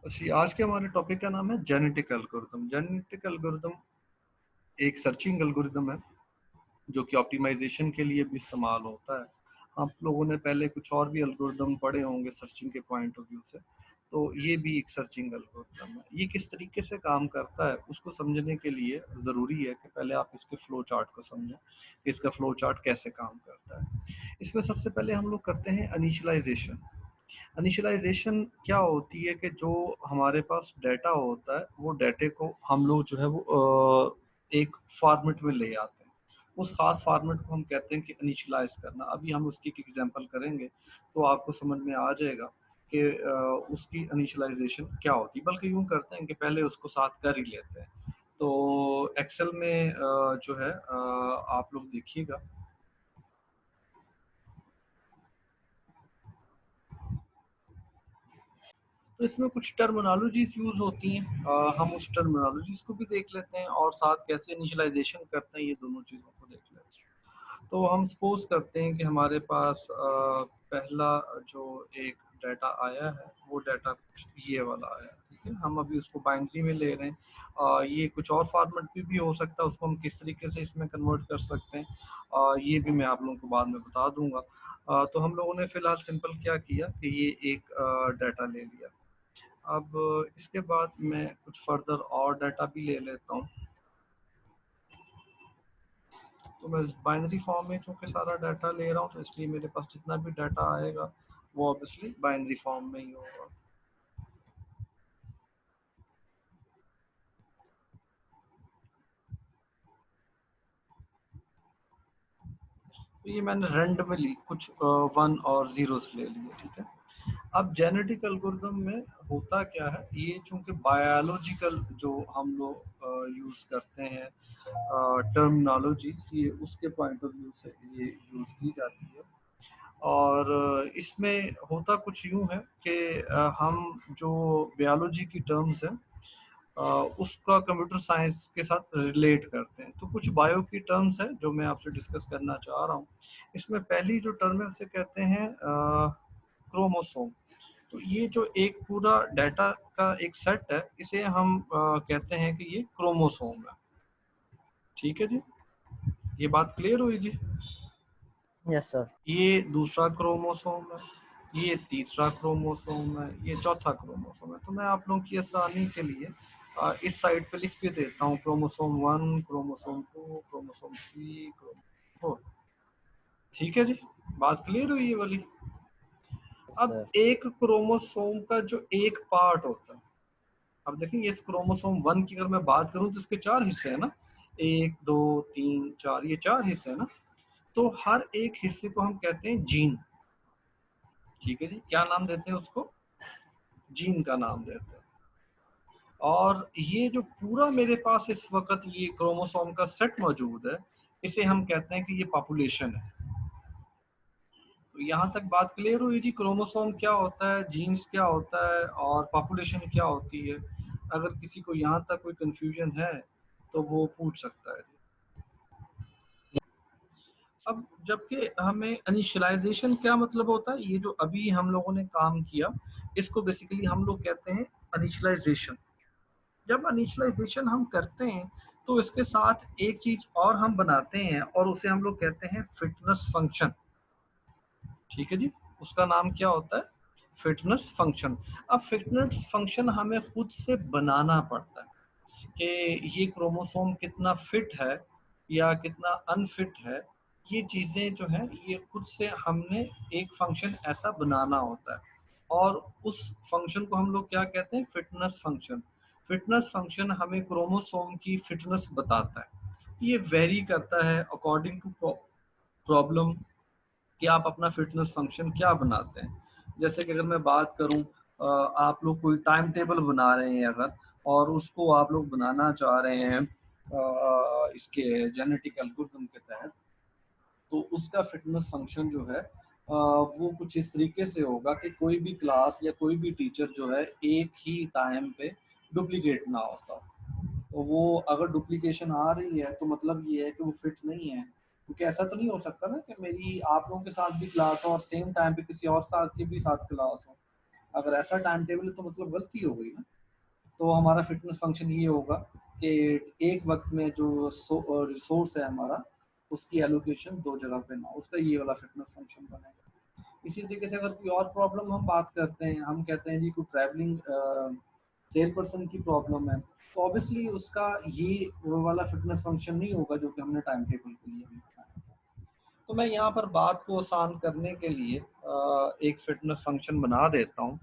अच्छा, आज के हमारे टॉपिक का नाम है जेनेटिक एल्गोरिदम। जेनेटिक एल्गोरिदम एक सर्चिंग एल्गोरिदम है जो कि ऑप्टिमाइजेशन के लिए भी इस्तेमाल होता है। आप लोगों ने पहले कुछ और भी एल्गोरिदम पढ़े होंगे सर्चिंग के पॉइंट ऑफ व्यू से, तो ये भी एक सर्चिंग एल्गोरिदम है। ये किस तरीके से काम करता है उसको समझने के लिए ज़रूरी है कि पहले आप इसके फ्लो चार्ट को समझें कि इसका फ्लो चार्ट कैसे काम करता है। इसमें सबसे पहले हम लोग करते हैं इनिशियलाइजेशन। इनिशियलाइजेशन क्या होती है कि जो हमारे पास डाटा होता है वो डाटे को हम लोग जो है वो एक फॉर्मेट में ले आते हैं। उस खास फॉर्मेट को हम कहते हैं कि इनिशियलाइज करना। अभी हम उसकी एक एग्जांपल करेंगे तो आपको समझ में आ जाएगा कि उसकी इनिशियलाइजेशन क्या होती है। बल्कि यूँ करते हैं कि पहले उसको साथ कर ही लेते हैं। तो एक्सेल में जो है आप लोग देखिएगा, तो इसमें कुछ टर्मिनोलॉजीज यूज होती हैं। हम उस टर्मिनोलॉजीज को भी देख लेते हैं और साथ कैसे इनिशियलाइजेशन करते हैं, ये दोनों चीज़ों को देख लेते हैं। तो हम सपोज करते हैं कि हमारे पास पहला जो एक डाटा आया है वो डाटा कुछ ये वाला आया है। ठीक है, हम अभी उसको बाइनरी में ले रहे हैं। ये कुछ और फॉर्मेट भी हो सकता है, उसको हम किस तरीके से इसमें कन्वर्ट कर सकते हैं ये भी मैं आप लोगों को बाद में बता दूंगा। तो हम लोगों ने फिलहाल सिंपल क्या किया कि ये एक डाटा ले लिया। अब इसके बाद मैं कुछ फर्दर और डाटा भी ले लेता हूँ। तो मैं बाइनरी फॉर्म में चूंकि सारा डाटा ले रहा हूँ तो इसलिए मेरे पास जितना भी डाटा आएगा वो ऑब्वियसली बाइनरी फॉर्म में ही होगा। तो ये मैंने रैंडमली कुछ वन और जीरोस ले लिए। ठीक है, अब जेनेटिक एल्गोरिदम में होता क्या है, ये चूंकि बायोलॉजिकल जो हम लोग यूज करते हैं टर्मिनोलॉजी, ये उसके पॉइंट ऑफ व्यू से ये यूज की जाती है। और इसमें होता कुछ यूं है कि हम जो बायोलॉजी की टर्म्स हैं उसका कंप्यूटर साइंस के साथ रिलेट करते हैं। तो कुछ बायो की टर्म्स हैं जो मैं आपसे डिस्कस करना चाह रहा हूँ। इसमें पहली जो टर्म है उसे कहते हैं क्रोमोसोम। तो ये जो एक पूरा डाटा का एक सेट है इसे हम कहते हैं कि ये क्रोमोसोम है। ठीक है जी, ये बात क्लियर हुई जी। Yes sir. ये दूसरा क्रोमोसोम है, ये तीसरा क्रोमोसोम है, ये चौथा क्रोमोसोम है। तो मैं आप लोगों की आसानी के लिए इस साइड पे लिख के देता हूँ क्रोमोसोम 1, क्रोमोसोम 2, क्रोमोसोम 3, क्रोमोसोम 4। ठीक है जी, बात क्लियर हुई ये वाली। अब सर एक क्रोमोसोम का जो एक पार्ट होता है, अब देखेंगे इस क्रोमोसोम 1 की अगर मैं बात करूं तो इसके चार हिस्से हैं ना, एक दो तीन चार, ये चार हिस्से हैं ना। तो हर एक हिस्से को हम कहते हैं जीन। ठीक है जी, क्या नाम देते हैं उसको, जीन का नाम देते हैं। और ये जो पूरा मेरे पास इस वक्त ये क्रोमोसोम का सेट मौजूद है इसे हम कहते हैं कि ये पॉपुलेशन है। तो यहाँ तक बात क्लियर हुई जी, क्रोमोसोम क्या होता है, जीन्स क्या होता है और पॉपुलेशन क्या होती है। अगर किसी को यहाँ तक कोई कंफ्यूजन है तो वो पूछ सकता है। अब जबकि हमें इनिशियलाइजेशन क्या मतलब होता है, ये जो अभी हम लोगों ने काम किया इसको बेसिकली हम लोग कहते हैं इनिशियलाइजेशन। जब इनिशियलाइजेशन हम करते हैं तो इसके साथ एक चीज और हम बनाते हैं और उसे हम लोग कहते हैं फिटनेस फंक्शन। ठीक है जी, उसका नाम क्या होता है, फिटनेस फंक्शन। अब फिटनेस फंक्शन हमें खुद से बनाना पड़ता है कि ये क्रोमोसोम कितना फिट है या कितना अनफिट है। ये चीज़ें जो हैं ये खुद से हमने एक फंक्शन ऐसा बनाना होता है और उस फंक्शन को हम लोग क्या कहते हैं, फिटनेस फंक्शन। फिटनेस फंक्शन हमें क्रोमोसोम की फिटनेस बताता है। ये वेरी करता है अकॉर्डिंग टू प्रॉब्लम कि आप अपना फिटनेस फंक्शन क्या बनाते हैं। जैसे कि अगर मैं बात करूं, आप लोग कोई टाइम टेबल बना रहे हैं अगर, और उसको आप लोग बनाना चाह रहे हैं इसके जेनेटिक एल्गोरिथम के तहत, तो उसका फिटनेस फंक्शन जो है वो कुछ इस तरीके से होगा कि कोई भी क्लास या कोई भी टीचर जो है एक ही टाइम पे डुप्लीकेट ना होता। तो वो अगर डुप्लीकेशन आ रही है तो मतलब ये है कि वो फिट नहीं है। क्योंकि ऐसा तो नहीं हो सकता ना कि मेरी आप लोगों के साथ भी क्लास हो और सेम टाइम पे किसी और साथ के भी साथ क्लास हो। अगर ऐसा टाइम टेबल है तो मतलब गलती हो गई ना। तो हमारा फिटनेस फंक्शन ये होगा कि एक वक्त में जो रिसोर्स है हमारा, उसकी एलोकेशन दो जगह पे ना, उसका ये वाला फिटनेस फंक्शन बनेगा। इसी तरीके से अगर कोई और प्रॉब्लम हम बात करते हैं, हम कहते हैं जी कोई ट्रैवलिंग सेल पर्सन की प्रॉब्लम है, तो ऑब्वियसली उसका ये वो वाला फिटनेस फंक्शन नहीं होगा जो कि हमने टाइम टेबल के लिए भी बनाया था। तो मैं यहाँ पर बात को आसान करने के लिए एक फिटनेस फंक्शन बना देता हूँ।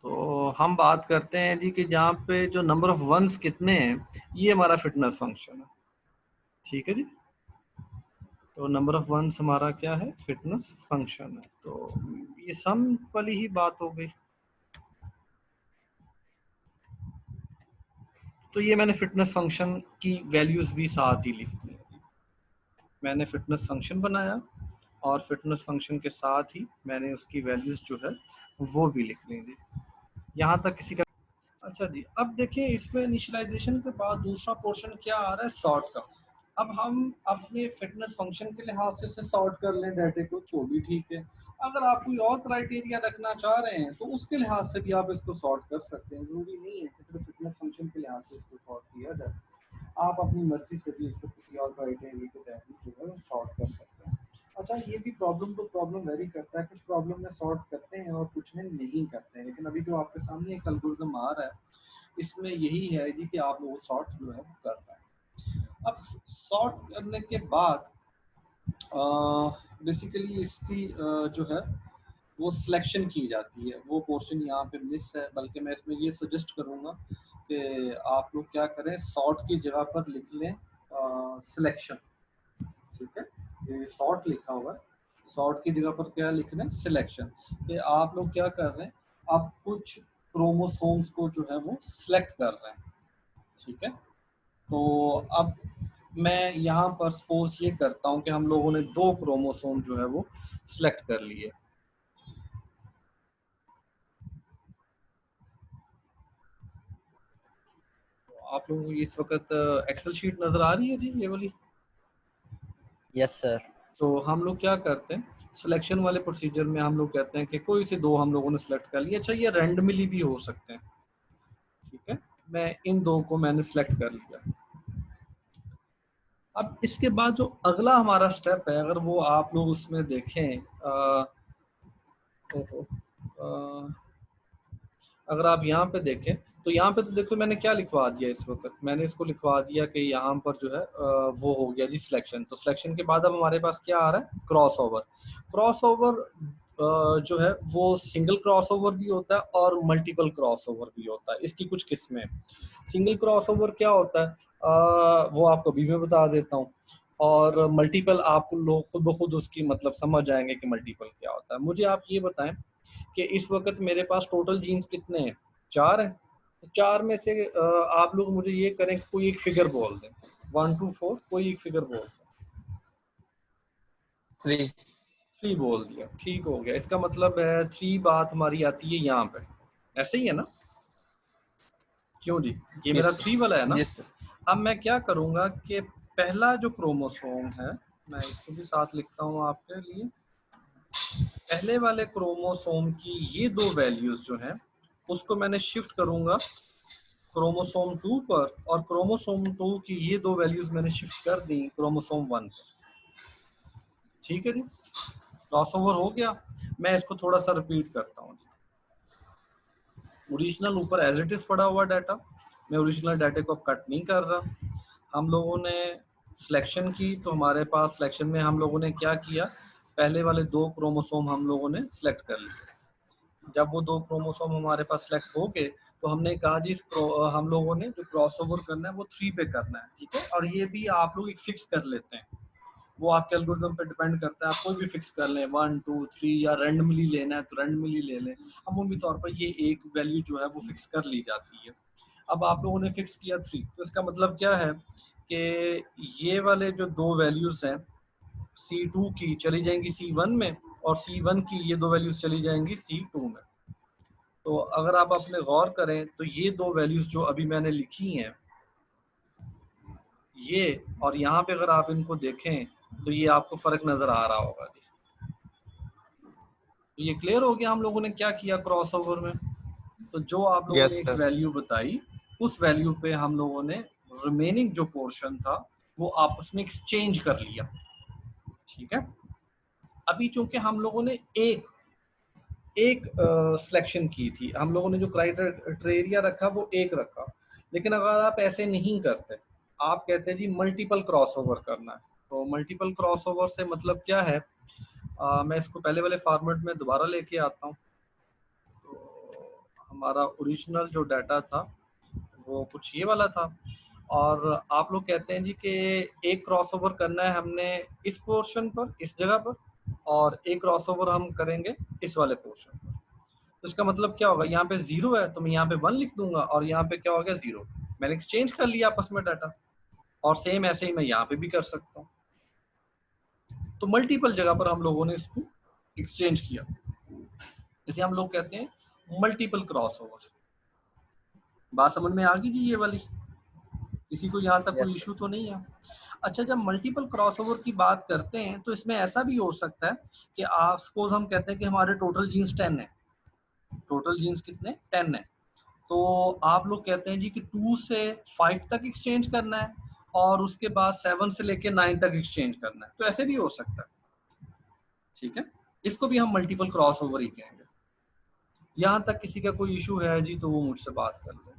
तो हम बात करते हैं जी कि जहाँ पे जो नंबर ऑफ वंस कितने हैं, ये हमारा फिटनेस फंक्शन है। ठीक है जी। तो नंबर ऑफ वंस हमारा क्या है, फिटनेस फंक्शन है। तो ये सम वाली ही बात हो गई। तो ये मैंने फिटनेस फंक्शन की वैल्यूज भी साथ ही लिख दी। मैंने फिटनेस फंक्शन बनाया और फिटनेस फंक्शन के साथ ही मैंने उसकी वैल्यूज जो है वो भी लिख ली थी। यहाँ तक किसी का? अच्छा जी, अब देखिए इसमें इनिशियलाइजेशन के बाद दूसरा पोर्शन क्या आ रहा है, सॉर्ट का। अब हम अपने फिटनेस फंक्शन के लिहाज से इसे सॉर्ट कर लें डाटा को तो भी ठीक है। अगर आप कोई और क्राइटेरिया रखना चाह रहे हैं तो उसके लिहाज से भी आप इसको सॉर्ट कर सकते हैं। जरूरी नहीं है कि सिर्फ फिटनेस फंक्शन के लिहाज से इसको सॉर्ट किया जाए। आप अपनी मर्जी से भी इसको किसी और क्राइटेरिया के तहत जो है सॉर्ट कर सकते हैं। अच्छा, ये भी प्रॉब्लम टू प्रॉब्लम वेरी करता है, कुछ प्रॉब्लम में सॉर्ट करते हैं और कुछ में नहीं करते हैं। लेकिन अभी जो आपके सामने एक एल्गोरिथम आ रहा है, इसमें यही है जी कि आप लोग सॉर्ट जो है कर रहे हैं। अब सॉर्ट करने के बाद बेसिकली इसकी जो है वो सिलेक्शन की जाती है। वो पोर्शन यहाँ पे मिस है, बल्कि मैं इसमें ये सजेस्ट करूँगा कि आप लोग क्या करें, सॉर्ट की जगह पर लिख लें सिलेक्शन। ठीक है, ये सॉर्ट लिखा हुआ है, सॉर्ट की जगह पर क्या लिख रहे हैं, सिलेक्शन। कि आप लोग क्या कर रहे हैं, आप कुछ क्रोमोसोम्स को जो है वो सिलेक्ट कर रहे हैं। ठीक है, तो अब मैं यहाँ पर सपोज ये करता हूँ कि हम लोगों ने दो क्रोमोसोम जो है वो सिलेक्ट कर लिए। तो आप लोगों को इस वक्त एक्सेल शीट नजर आ रही है जी, ये वाली? Yes, sir. तो हम लोग क्या करते हैं, सिलेक्शन वाले प्रोसीजर में हम लोग कहते हैं कि कोई से दो हम लोगों ने सिलेक्ट कर लिया। अच्छा, ये रैंडमली भी हो सकते हैं। ठीक है, मैं इन दो को मैंने सिलेक्ट कर लिया। अब इसके बाद जो अगला हमारा स्टेप है, अगर वो आप लोग उसमें देखें, अगर आप यहाँ पे देखें तो यहाँ पे तो देखो मैंने क्या लिखवा दिया इस वक्त, मैंने इसको लिखवा दिया कि यहाँ पर जो है वो हो गया जी सिलेक्शन। तो सिलेक्शन के बाद अब हमारे पास क्या आ रहा है, क्रॉस ओवर। क्रॉस ओवर जो है वो सिंगल क्रॉस ओवर भी होता है और मल्टीपल क्रॉस ओवर भी होता है। इसकी कुछ किस्में। सिंगल क्रॉस ओवर क्या होता है, वो आपको अभी मैं बता देता हूँ। और मल्टीपल आप लोग खुद ब खुद उसकी मतलब समझ जाएंगे कि मल्टीपल क्या होता है। मुझे आप ये बताएं कि इस वक्त मेरे पास टोटल जीन्स कितने हैं, 4 हैं। तो 4 में से आप लोग मुझे ये करें कि कोई एक फिगर बोल दें, 1 to 4 कोई एक फिगर बोल दें। 3 3 बोल दिया, ठीक हो गया। इसका मतलब है 3 बात हमारी आती है यहाँ पे, ऐसे ही है ना? क्यों जी, ये मेरा 3 वाला है ना? Yes sir. अब मैं क्या करूँगा कि पहला जो क्रोमोसोम है, मैं इसको भी साथ लिखता हूँ आपके लिए। पहले वाले क्रोमोसोम की ये दो वैल्यूज जो हैं उसको मैंने शिफ्ट करूंगा क्रोमोसोम 2 पर, और क्रोमोसोम 2 की ये दो वैल्यूज मैंने शिफ्ट कर दी क्रोमोसोम 1 पर। ठीक है जी, क्रॉसओवर हो गया। मैं इसको थोड़ा सा रिपीट करता हूँ। ओरिजिनल ऊपर एज इट इज पड़ा हुआ डाटा, मैं ओरिजिनल डाटा को कट नहीं कर रहा। हम लोगों ने सिलेक्शन की, तो हमारे पास सिलेक्शन में हम लोगों ने क्या किया, पहले वाले दो क्रोमोसोम हम लोगों ने सिलेक्ट कर लिए। जब वो दो क्रोमोसोम हमारे पास सिलेक्ट हो गए तो हमने कहा जी हम लोगों ने जो क्रॉस ओवर करना है वो 3 पे करना है। ठीक है, और ये भी आप लोग एक फिक्स कर लेते हैं, वो आपके एल्गोरिथम पे डिपेंड करता है। आप कोई भी फिक्स कर लें, 1 2 3, या रैंडमली लेना है तो रैंडमली ले लें। अमूमी तौर पर ये एक वैल्यू जो है वो फिक्स कर ली जाती है। अब आप लोगों ने फिक्स किया 3, तो इसका मतलब क्या है कि ये वाले जो दो वैल्यूज हैं C2 की चली जाएंगी C1 में, और C1 की ये दो वैल्यूज चली जाएंगी C2 में। तो अगर आप अपने गौर करें तो ये दो वैल्यूज जो अभी मैंने लिखी हैं, ये और यहाँ पे अगर आप इनको देखें तो ये आपको फर्क नजर आ रहा होगा। तो ये क्लियर हो गया हम लोगों ने क्या किया क्रॉसओवर में। तो जो आप लोगों ने Yes, एक sir. वैल्यू बताई, उस वैल्यू पे हम लोगों ने रिमेनिंग जो पोर्शन था वो आपस में एक्सचेंज कर लिया। ठीक है, अभी चूंकि हम लोगों ने एक सिलेक्शन की थी, हम लोगों ने जो क्राइटेरिया रखा वो एक रखा, लेकिन अगर आप ऐसे नहीं करते, आप कहते हैं जी मल्टीपल क्रॉसओवर करना है, तो मल्टीपल क्रॉसओवर से मतलब क्या है, मैं इसको पहले वाले फॉर्मेट में दोबारा लेके आता हूँ। तो हमारा ओरिजिनल जो डाटा था वो कुछ ये वाला था, और आप लोग कहते हैं जी कि एक क्रॉसओवर करना है हमने इस पोर्शन पर, इस जगह पर, और एक क्रॉसओवर हम करेंगे इस वाले पोर्शन पर। तो इसका मतलब क्या होगा, यहाँ पे 0 है तो मैं यहाँ पे 1 लिख दूंगा, और यहाँ पे क्या हो गया 0। मैंने एक्सचेंज कर लिया आपस में डाटा, और सेम ऐसे ही मैं यहाँ पे भी कर सकता हूँ। तो मल्टीपल जगह पर हम लोगों ने इसको एक्सचेंज किया, इसे हम लोग कहते हैं मल्टीपल क्रॉसओवर। बात समझ में आ गई जी ये वाली? किसी को यहाँ तक कोई Yes, sir. इशू तो नहीं है? अच्छा, जब मल्टीपल क्रॉसओवर की बात करते हैं तो इसमें ऐसा भी हो सकता है कि आप सपोज हम कहते हैं कि हमारे टोटल जीन्स 10 है, टोटल जीन्स कितने 10 है, तो आप लोग कहते हैं जी कि 2 से 5 तक एक्सचेंज करना है, और उसके बाद 7 से लेके 9 तक एक्सचेंज करना है, तो ऐसे भी हो सकता है। ठीक है, इसको भी हम मल्टीपल क्रॉसओवर ही कहेंगे। यहाँ तक किसी का कोई इशू है जी तो वो मुझसे बात कर ले।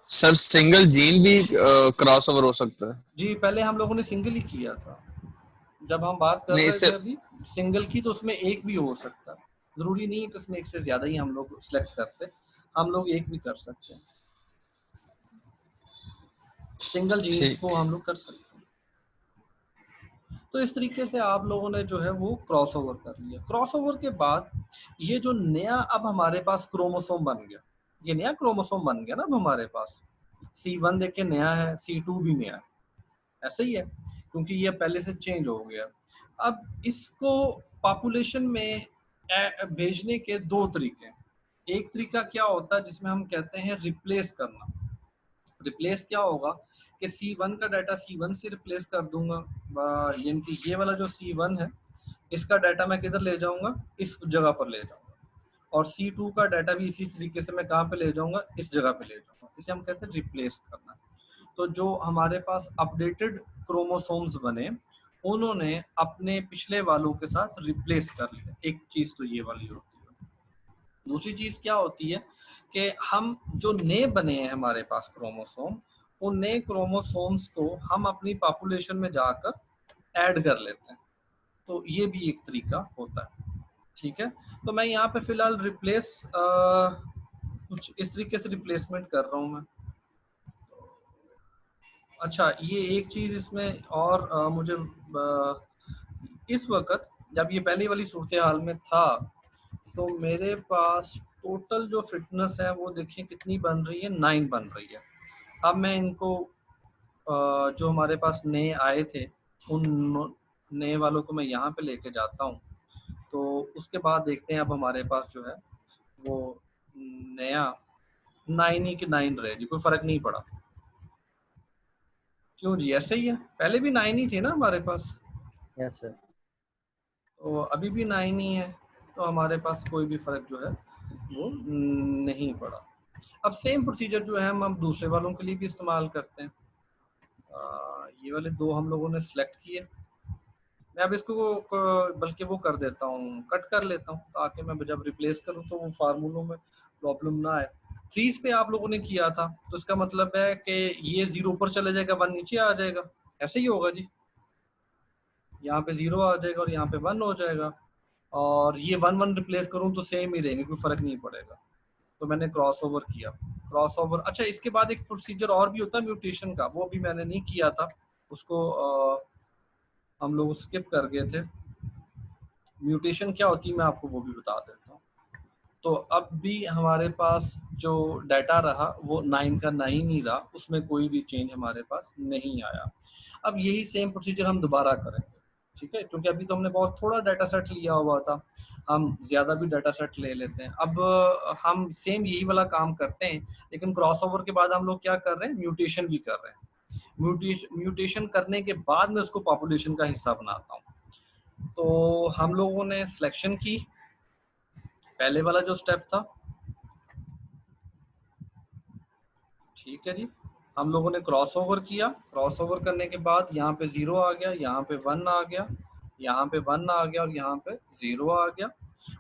सर सिंगल जीन भी क्रॉसओवर हो सकता है? जी पहले हम लोगों ने सिंगल ही किया था, जब हम बात कर नहीं रहे थे सर, अभी सिंगल की, तो उसमें एक भी हो सकता है, जरूरी नहीं है कि उसमें एक से ज्यादा ही हम लोग सिलेक्ट करते, हम लोग एक भी कर सकते हैं, सिंगल जीन्स को ठीक। हम लोग कर सकते हैं। तो इस तरीके से आप लोगों ने जो है वो क्रॉसओवर कर लिया। क्रॉसओवर के बाद ये जो नया अब हमारे पास क्रोमोसोम बन गया, ये नया क्रोमोसोम बन गया ना अब हमारे पास, C1 देखिए नया है, C2 भी नया है, ऐसा ही है, क्योंकि ये पहले से चेंज हो गया। अब इसको पॉपुलेशन में भेजने के दो तरीके हैं। एक तरीका क्या होता है जिसमें हम कहते हैं रिप्लेस करना। रिप्लेस क्या होगा कि C1 का डाटा C1 से रिप्लेस कर दूंगा, यानी कि ये वाला जो C1 है इसका डाटा मैं किधर ले जाऊंगा, इस जगह पर ले जाऊंगा, और C2 का डाटा भी इसी तरीके से मैं कहाँ पे ले जाऊंगा, इस जगह पे ले जाऊंगा। इसे हम कहते हैं रिप्लेस करना। तो जो हमारे पास अपडेटेड क्रोमोसोम्स बने, उन्होंने अपने पिछले वालों के साथ रिप्लेस कर लिया। एक चीज तो ये वाली होती है। दूसरी चीज क्या होती है कि हम जो नए बने हैं हमारे पास क्रोमोसोम, उन नए क्रोमोसोम्स को हम अपनी पॉपुलेशन में जाकर ऐड कर लेते हैं। तो ये भी एक तरीका होता है। ठीक है, तो मैं यहाँ पे फिलहाल रिप्लेस कुछ इस तरीके से रिप्लेसमेंट कर रहा हूँ मैं। अच्छा, ये एक चीज इसमें और मुझे इस वक्त जब ये पहली वाली सूरत हाल में था, तो मेरे पास टोटल जो फिटनेस है वो देखिए कितनी बन रही है, 9 बन रही है। अब मैं इनको जो हमारे पास नए आए थे, उन नए वालों को मैं यहाँ पे लेके जाता हूँ, तो उसके बाद देखते हैं अब हमारे पास जो है वो नया 9 ही के 9 रहे जी, कोई फर्क नहीं पड़ा। क्यों जी, ऐसे ही है, पहले भी 9 ही थे ना हमारे पास, Yes, sir. तो अभी भी 9 ही है, तो हमारे पास कोई भी फर्क जो है वो नहीं पड़ा। अब सेम प्रोसीजर जो है हम दूसरे वालों के लिए भी इस्तेमाल करते हैं। ये वाले दो हम लोगों ने सिलेक्ट किए, मैं अब इसको बल्कि वो कर देता हूँ, कट कर लेता हूँ, ताकि मैं जब रिप्लेस करूँ तो वो फार्मूलों में प्रॉब्लम ना आए। 3 पे आप लोगों ने किया था, तो इसका मतलब है कि ये 0 ऊपर चले जाएगा, 1 नीचे आ जाएगा, ऐसे ही होगा जी। यहाँ पे 0 आ जाएगा और यहाँ पे 1 हो जाएगा, और ये 1 रिप्लेस करूँ तो सेम ही रहेंगे, कोई फर्क नहीं पड़ेगा। तो मैंने क्रॉस ओवर किया, क्रॉस ओवर। अच्छा, इसके बाद एक प्रोसीजर और भी होता है म्यूटेशन का, वो भी मैंने नहीं किया था, उसको हम लोग स्किप कर गए थे। म्यूटेशन क्या होती है मैं आपको वो भी बता देता हूँ। तो अब भी हमारे पास जो डाटा रहा वो 9 का 9 ही रहा, उसमें कोई भी चेंज हमारे पास नहीं आया। अब यही सेम प्रोसीजर हम दोबारा करेंगे, ठीक है, क्योंकि अभी तो हमने बहुत थोड़ा डाटा सेट लिया हुआ था, हम ज़्यादा भी डाटा सेट ले लेते हैं। अब हम सेम यही वाला काम करते हैं, लेकिन क्रॉसओवर के बाद हम लोग क्या कर रहे हैं, म्यूटेशन भी कर रहे हैं। म्यूटेशन करने के बाद मैं उसको पॉपुलेशन का हिस्सा बनाता हूँ। तो हम लोगों ने सिलेक्शन की, पहले वाला जो स्टेप था, ठीक है जी। हम लोगों ने क्रॉस ओवर किया, क्रॉस ओवर करने के बाद यहाँ पे 0 आ गया, यहाँ पे 1 आ गया, यहाँ पे 1 आ गया और यहाँ पे 0 आ गया।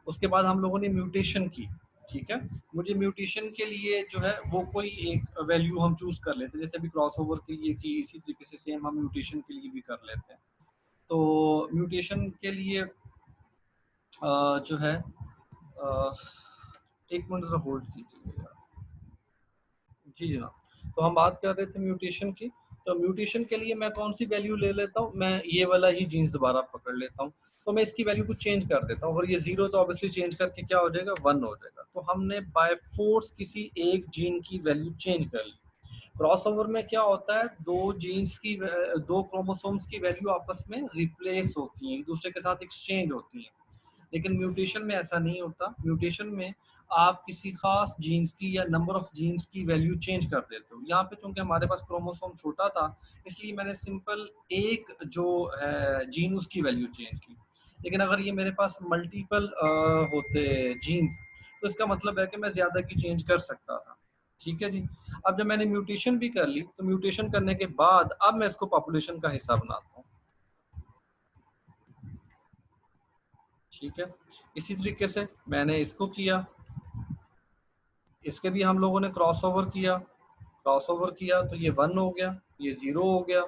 उसके बाद हम लोगों ने म्यूटेशन की, ठीक है। मुझे म्यूटेशन के लिए जो है वो कोई एक वैल्यू हम चूज कर लेते हैं, जैसे अभी क्रॉस ओवर के लिए की, इसी तरीके से सेम हम म्यूटेशन के लिए भी कर लेते हैं। तो म्यूटेशन के लिए जो है एक मिनट जरा होल्ड कीजिएगा यार। जी जनाब, तो हम बात कर रहे थे म्यूटेशन की। तो म्यूटेशन के लिए मैं कौन सी वैल्यू ले लेता हूँ, मैं ये वाला ही जीन्स दोबारा पकड़ लेता हूँ। तो मैं इसकी वैल्यू को चेंज कर देता हूँ, और ये 0 तो ऑब्वियसली चेंज करके क्या हो जाएगा, 1 हो जाएगा। तो हमने बाय फोर्स किसी एक जीन की वैल्यू चेंज कर ली। क्रॉसओवर में क्या होता है, दो जीन्स की, दो क्रोमोसोम्स की वैल्यू आपस में रिप्लेस होती हैं, एक दूसरे के साथ एक्सचेंज होती हैं। लेकिन म्यूटेशन में ऐसा नहीं होता। म्यूटेशन में आप किसी खास जीन्स की या नंबर ऑफ जीन्स की वैल्यू चेंज कर देते हो। यहाँ पे चूंकि हमारे पास क्रोमोसोम छोटा था, इसलिए मैंने सिंपल एक जो है जीन उसकी वैल्यू चेंज की। लेकिन अगर ये मेरे पास मल्टीपल होते जीन्स, तो इसका मतलब है कि मैं ज्यादा की चेंज कर सकता था, ठीक है जी। अब जब मैंने म्यूटेशन भी कर ली, तो म्यूटेशन करने के बाद अब मैं इसको पॉपुलेशन का हिस्सा बनाता हूँ, ठीक है। इसी तरीके से मैंने इसको किया, इसके भी हम लोगों ने क्रॉस ओवर किया, क्रॉस ओवर किया तो ये 1 हो गया, ये 0 हो गया।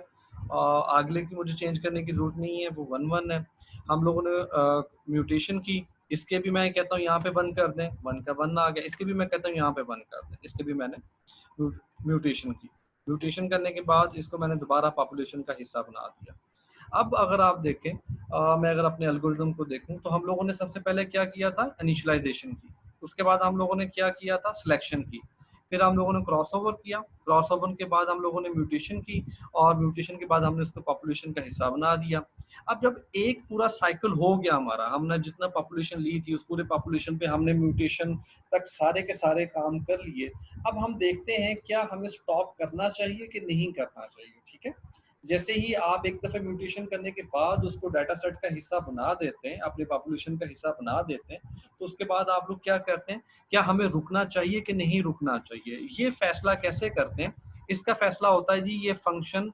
अगले की मुझे चेंज करने की जरूरत नहीं है, वो 1 1 है। हम लोगों ने म्यूटेशन की, इसके भी मैं कहता हूँ यहाँ पे 1 कर दें, 1 का 1 आ गया। इसके भी मैं कहता हूँ यहाँ पे 1 कर दें, इसके भी मैंने म्यूटेशन की। म्यूटेशन करने के बाद इसको मैंने दोबारा पॉपुलेशन का हिस्सा बना दिया। अब अगर आप देखें, मैं अगर अपने एल्गोरिदम को देखूं, तो हम लोगों ने सबसे पहले क्या किया था, इनिशियलाइजेशन की। उसके बाद हम लोगों ने क्या किया था, सिलेक्शन की। फिर हम लोगों ने क्रॉसओवर किया, क्रॉसओवर के बाद हम लोगों ने म्यूटेशन की, और म्यूटेशन के बाद हमने उसको पॉपुलेशन का हिस्सा बना दिया। अब जब एक पूरा साइकिल हो गया हमारा, हमने जितना पॉपुलेशन ली थी उस पूरे पॉपुलेशन पे हमने म्यूटेशन तक सारे के सारे काम कर लिए। अब हम देखते हैं क्या हमें स्टॉप करना चाहिए कि नहीं करना चाहिए, ठीक है। जैसे ही आप एक दफे म्यूटेशन करने के बाद उसको डाटा सेट का हिस्सा बना देते हैं, अपने पॉपुलेशन का हिस्सा बना देते हैं, तो उसके बाद आप लोग क्या करते हैं, क्या हमें रुकना चाहिए कि नहीं रुकना चाहिए। ये फैसला कैसे करते हैं, इसका फैसला होता है जी ये फंक्शन,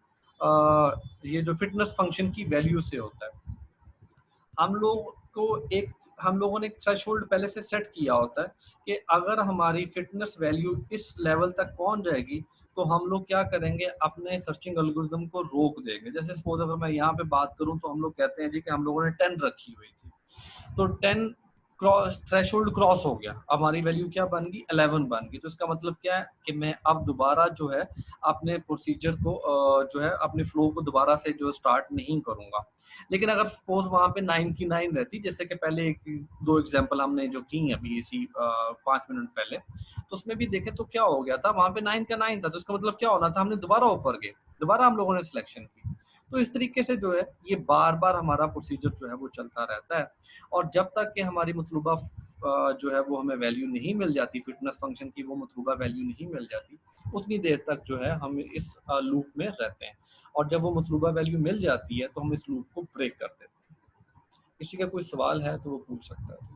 ये जो फिटनेस फंक्शन की वैल्यू से होता है। हम लोग को एक हम लोगों ने एक थ्रेशोल्ड पहले से सेट किया होता है कि अगर हमारी फिटनेस वैल्यू इस लेवल तक पहुंच जाएगी, तो हम लोग क्या करेंगे, अपने सर्चिंग एल्गोरिदम को रोक देंगे। जैसे सपोज अगर मैं यहाँ पे बात करूँ, तो हम लोग कहते हैं जी कि हम लोगों ने 10 रखी हुई थी, तो 10 क्रॉस थ्रेशोल्ड क्रॉस हो गया, अब हमारी वैल्यू क्या बन गई, 11 बन गई। तो इसका मतलब क्या है कि मैं अब दोबारा जो है अपने प्रोसीजर को जो है अपने फ्लो को दोबारा से जो स्टार्ट नहीं करूंगा। लेकिन अगर सपोज वहां पे 9 की 9 रहती, जैसे कि पहले एक दो एग्जांपल हमने जो की अभी इसी 5 मिनट पहले, तो उसमें भी देखे तो क्या हो गया था, वहां पे 9 का 9 था, तो इसका मतलब क्या होना था, हमने दोबारा ऊपर गए, दोबारा हम लोगों ने सिलेक्शन की। तो इस तरीके से जो है ये बार बार हमारा प्रोसीजर जो है वो चलता रहता है। और जब तक कि हमारी मतलूबा जो है वो हमें वैल्यू नहीं मिल जाती, फिटनेस फंक्शन की वो मतलूबा वैल्यू नहीं मिल जाती, उतनी देर तक जो है हम इस लूप में रहते हैं। और जब वो मतलूबा वैल्यू मिल जाती है, तो हम इस लूप को ब्रेक कर देते हैं। किसी का कोई सवाल है तो वो पूछ सकता है।